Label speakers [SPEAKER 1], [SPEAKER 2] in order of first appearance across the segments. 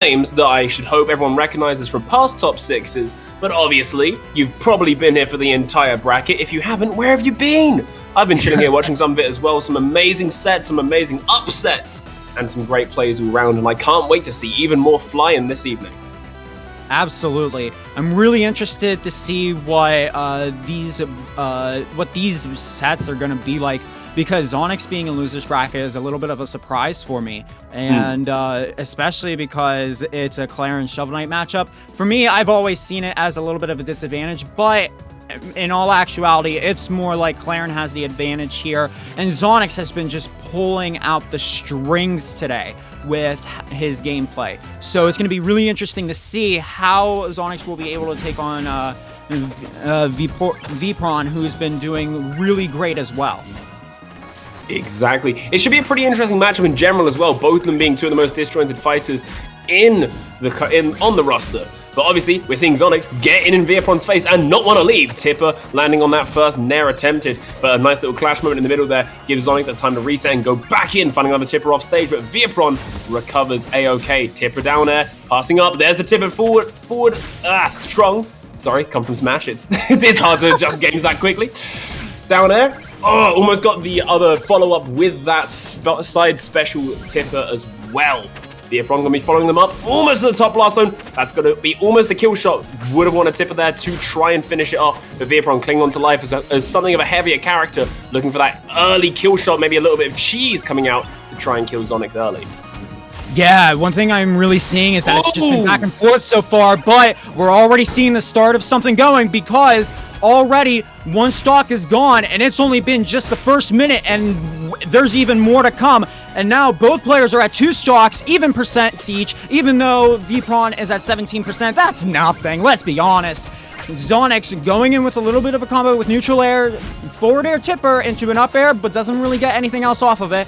[SPEAKER 1] names that I should hope everyone recognizes from past top sixes, but obviously, you've probably been here for the entire bracket. If you haven't, where have you been? I've been chilling here watching some of it as well, some amazing sets, some amazing upsets, and some great plays all around, and I can't wait to see even more flying this evening.
[SPEAKER 2] Absolutely. I'm really interested to see what these sets are going to be like, because Z0nyx being in loser's bracket is a little bit of a surprise for me, and especially because it's a Claire and Shovel Knight matchup. For me, I've always seen it as a little bit of a disadvantage, but in all actuality, it's more like Claren has the advantage here, and Z0nyx has been just pulling out the strings today with his gameplay. So it's going to be really interesting to see how Z0nyx will be able to take on Veapron, who's been doing really great as well.
[SPEAKER 1] Exactly. It should be a pretty interesting matchup in general as well, both of them being two of the most disjointed fighters on the roster. But obviously, we're seeing Z0nyx get in Veapron's face and not want to leave. Tipper landing on that first Nair attempted, but a nice little clash moment in the middle there gives Z0nyx a time to reset and go back in, finding another Tipper off stage, but Veapron recovers A-OK. Tipper down air, passing up, there's the Tipper forward, strong. Sorry, come from Smash, it's hard to adjust games that quickly. Down air, almost got the other follow-up with that side special Tipper as well. Veapron going to be following them up, almost to the top blast zone. That's going to be almost a kill shot. Would have wanted Tipper there to try and finish it off, but Veapron clinging on to life as something of a heavier character, looking for that early kill shot, maybe a little bit of cheese coming out to try and kill Z0nyx early.
[SPEAKER 2] Yeah, one thing I'm really seeing is that it's just been back and forth so far, but we're already seeing the start of something going, because already one stock is gone, and it's only been just the first minute, and there's even more to come. And now both players are at 2 stocks, even percent each, even though Veapron is at 17%. That's nothing, let's be honest. Z0nyx going in with a little bit of a combo with neutral air, forward air Tipper into an up air, but doesn't really get anything else off of it.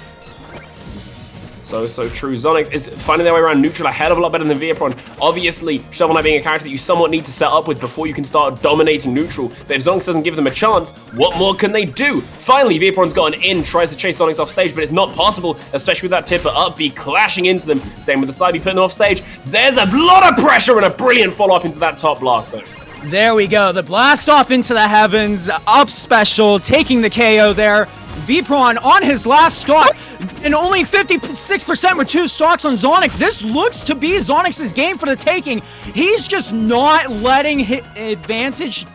[SPEAKER 1] So true. Z0nyx is finding their way around neutral a hell of a lot better than Veapron. Obviously, Shovel Knight being a character that you somewhat need to set up with before you can start dominating neutral. But if Z0nyx doesn't give them a chance, what more can they do? Finally, Veapron's got an in, tries to chase Z0nyx off stage, but it's not possible, especially with that Tipper up B clashing into them. Same with the side B putting them off stage. There's a lot of pressure and a brilliant follow-up into that top blast zone.
[SPEAKER 2] There we go. The blast off into the heavens, up special, taking the KO there. Veapron on his last stock, and only 56% with 2 stocks on Z0nyx. This looks to be Z0nyx's game for the taking. He's just not letting his advantage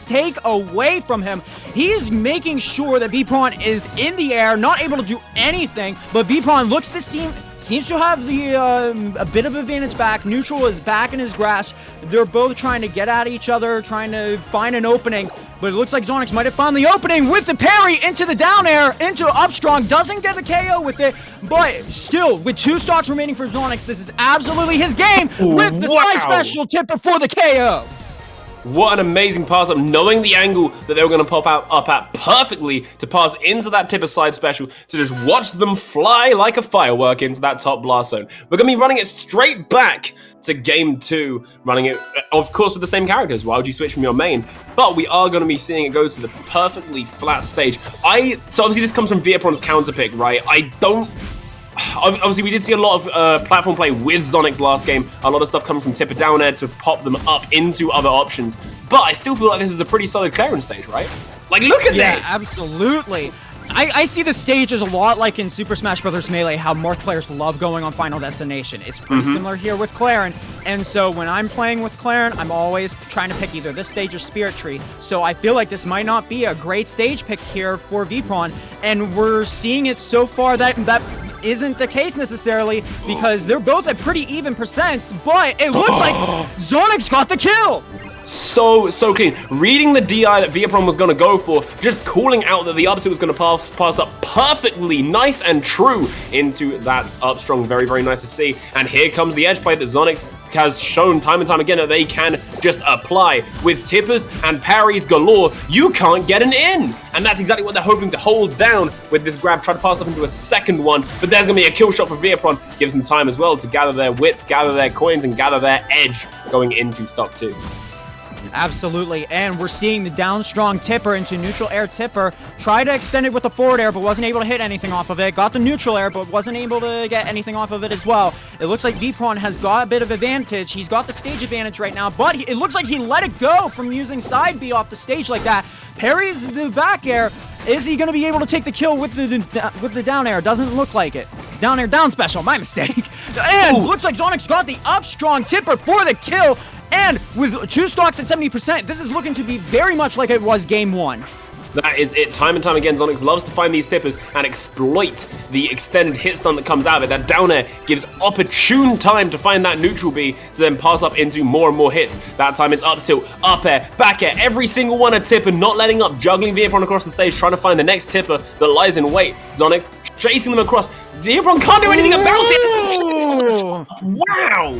[SPEAKER 2] take away from him. He's making sure that Veapron is in the air, not able to do anything, but Veapron looks to seems to have the a bit of advantage back. Neutral is back in his grasp. They're both trying to get at each other, trying to find an opening, but it looks like Z0nyx might have found the opening with the parry into the down air, into up strong, doesn't get the KO with it, but still, with 2 stocks remaining for Z0nyx, this is absolutely his game with the side special Tipper for the KO.
[SPEAKER 1] What an amazing pass up, knowing the angle that they were going to pop out up at perfectly to pass into that Tipper side special, to just watch them fly like a firework into that top blast zone. We're going to be running it straight back to game 2, running it, of course, with the same characters. Why would you switch from your main? But we are going to be seeing it go to the perfectly flat stage. So obviously this comes from Veapron's counter pick, right? Obviously, we did see a lot of platform play with Z0nyx last game. A lot of stuff coming from Tipper down air to pop them up into other options. But I still feel like this is a pretty solid clearance stage, right? Like, look at this!
[SPEAKER 2] Yeah, absolutely. I see the stage as a lot like in Super Smash Bros. Melee, how Marth players love going on Final Destination. It's pretty similar here with Claren, and so when I'm playing with Claren, I'm always trying to pick either this stage or Spirit Tree. So I feel like this might not be a great stage pick here for Veapron, and we're seeing it so far that isn't the case necessarily, because they're both at pretty even percents, but it looks like Z0nyx got the kill!
[SPEAKER 1] So clean. Reading the DI that Veapron was going to go for, just calling out that the up was going to pass up perfectly nice and true into that up strong. Very, very nice to see. And here comes the edge play that Z0nyx has shown time and time again that they can just apply. With tippers and parries galore, you can't get an in. And that's exactly what they're hoping to hold down with this grab. Try to pass up into a second one, but there's going to be a kill shot for Veapron. Gives them time as well to gather their wits, gather their coins, and gather their edge going into stock 2.
[SPEAKER 2] Absolutely, and we're seeing the down strong tipper into neutral air tipper. Try to extend it with the forward air, but wasn't able to hit anything off of it. Got the neutral air, but wasn't able to get anything off of it as well. It looks like Veapron has got a bit of advantage. He's got the stage advantage right now, but it looks like he let it go from using side B off the stage like that. Parries the back air. Is he going to be able to take the kill with the down air? Doesn't look like it. Down air, down special, my mistake. And looks like Z0nyx got the up strong tipper for the kill. And with 2 stocks at 70%, this is looking to be very much like it was game 1.
[SPEAKER 1] That is it. Time and time again, Z0nyx loves to find these tippers and exploit the extended hit stun that comes out of it. That down air gives opportune time to find that neutral B to then pass up into more and more hits. That time it's up tilt, up air, back air, every single one a tipper, not letting up, juggling Veapron across the stage, trying to find the next tipper that lies in wait. Z0nyx chasing them across. Veapron can't do anything about it! Wow!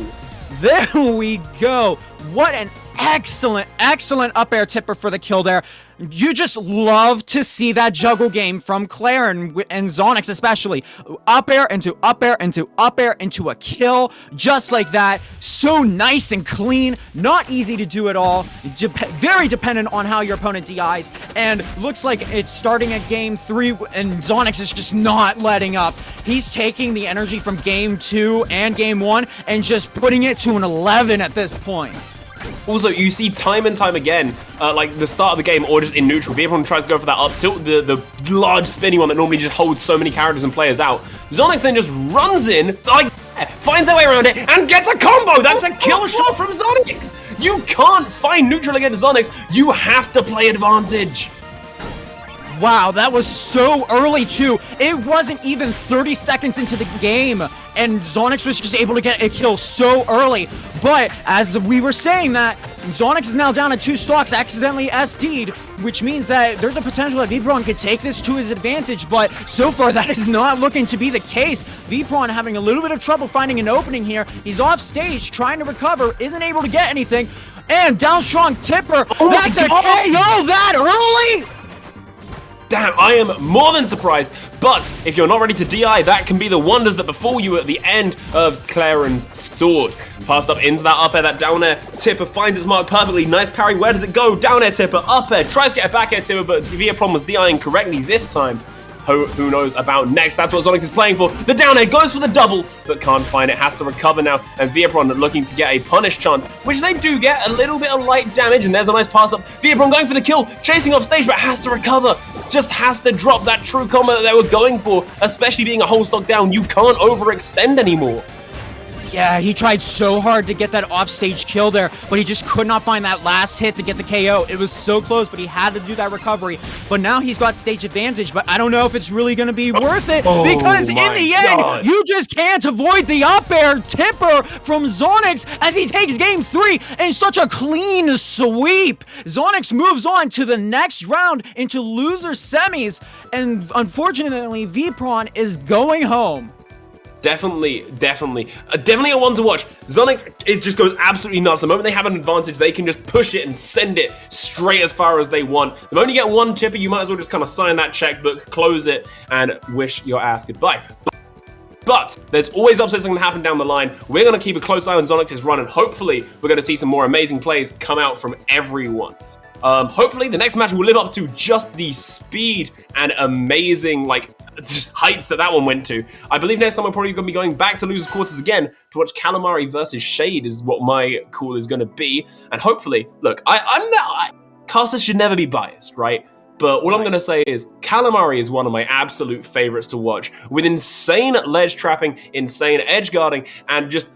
[SPEAKER 2] There we go. What an excellent up air tipper for the kill there. You just love to see that juggle game from Claire and Z0nyx especially. Up air into up air into up air into a kill, just like that. So nice and clean, not easy to do at all. Very dependent on how your opponent DIs, and looks like it's starting at game 3 and Z0nyx is just not letting up. He's taking the energy from game 2 and game 1 and just putting it to an 11 at this point.
[SPEAKER 1] Also, you see time and time again, like the start of the game or just in neutral, Veapron tries to go for that up tilt, the large spinny one that normally just holds so many characters and players out. Z0nyx then just runs in, like, finds their way around it, and gets a combo! That's a kill shot from Z0nyx! You can't find neutral against Z0nyx, you have to play advantage!
[SPEAKER 2] Wow, that was so early too. It wasn't even 30 seconds into the game, and Z0nyx was just able to get a kill so early. But as we were saying that, Z0nyx is now down to 2 stocks, accidentally SD'd, which means that there's a potential that Veapron could take this to his advantage, but so far that is not looking to be the case. Veapron having a little bit of trouble finding an opening here. He's off stage, trying to recover, isn't able to get anything, and down strong tipper. That's a KO that early?
[SPEAKER 1] Damn, I am more than surprised, but if you're not ready to DI, that can be the wonders that befall you at the end of Claren's sword. Passed up into that up air, that down air tipper finds its mark perfectly. Nice parry, where does it go? Down air tipper, up air, tries to get a back air tipper, but Veapron was DIing correctly this time. Who knows about next? That's what Z0nyx is playing for. The down air goes for the double, but can't find it. Has to recover now. And Veapron looking to get a punish chance, which they do get. A little bit of light damage, and there's a nice pass up. Veapron going for the kill, chasing off stage, but has to recover. Just has to drop that true combo that they were going for, especially being a whole stock down. You can't overextend anymore.
[SPEAKER 2] Yeah, he tried so hard to get that offstage kill there, but he just could not find that last hit to get the KO. It was so close, but he had to do that recovery. But now he's got stage advantage, but I don't know if it's really going to be worth it, because in the end, you just can't avoid the up air tipper from Z0nyx as he takes game 3 in such a clean sweep. Z0nyx moves on to the next round into loser semis, and unfortunately, Veapron is going home.
[SPEAKER 1] Definitely a one to watch. Z0nyx, it just goes absolutely nuts. The moment they have an advantage, they can just push it and send it straight as far as they want. The moment you get one tipper, you might as well just kind of sign that checkbook, close it, and wish your ass goodbye. But there's always upsets that can happen down the line. We're going to keep a close eye on Z0nyx's run, and hopefully we're going to see some more amazing plays come out from everyone. Hopefully the next match will live up to just the speed and amazing, like, just heights that one went to. I believe next time we're probably going to be going back to Losers Quarters again to watch Calamari versus Shade is what my call is going to be. And hopefully, look, casters should never be biased, right? But all I'm going to say is Calamari is one of my absolute favorites to watch, with insane ledge trapping, insane edge guarding, and just